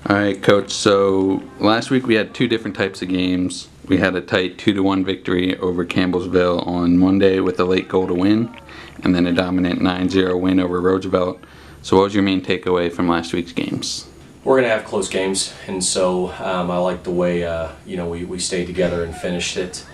All right, Coach. So last week we had two different types of games. We had a tight 2-1 victory over Campbellsville on Monday with a late goal to win, and then a dominant 9-0 win over Roosevelt. So what was your main takeaway from last week's games? We're going to have close games, and so I like the way we stayed together and finished it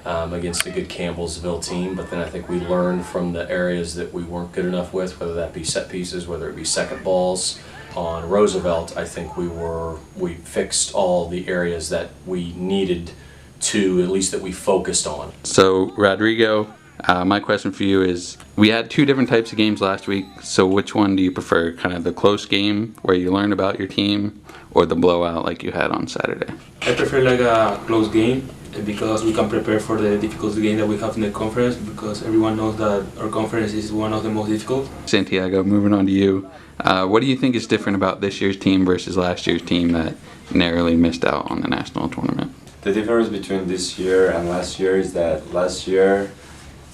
against a good Campbellsville team. But then I think we learned from the areas that we weren't good enough with, whether that be set pieces, whether it be second balls. On Roosevelt, I think we fixed all the areas that we needed to, at least that we focused on. So Rodrigo, my question for you is, we had two different types of games last week, so which one do you prefer? Kind of the close game where you learn about your team, or the blowout like you had on Saturday? I prefer like a close game because we can prepare for the difficult game that we have in the conference, because everyone knows that our conference is one of the most difficult. Santiago, moving on to you. What do you think is different about this year's team versus last year's team that narrowly missed out on the national tournament? The difference between this year and last year is that last year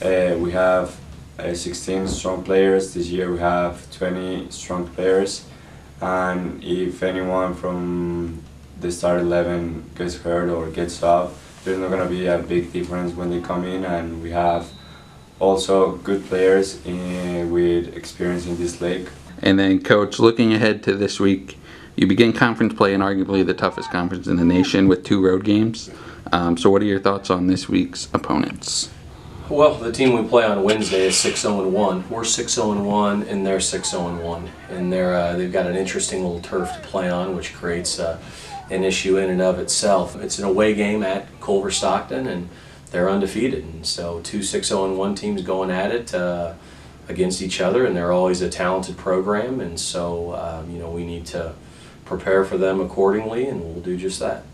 we have 16 strong players. This year we have 20 strong players, and if anyone from the start 11 gets hurt or gets off, there's not going to be a big difference when they come in. And we have also good players with experience in this league. And then, Coach, looking ahead to this week, you begin conference play in arguably the toughest conference in the nation with 2 road games. So what are your thoughts on this week's opponents? Well, the team we play on Wednesday is 6-0-1. We're 6-0-1, and they're 6-0-1. And they've got an interesting little turf to play on, which creates an issue in and of itself. It's an away game at Culver Stockton, and they're undefeated. And so 2 6-0-1 teams going at it against each other, and they're always a talented program. And so we need to prepare for them accordingly, and we'll do just that.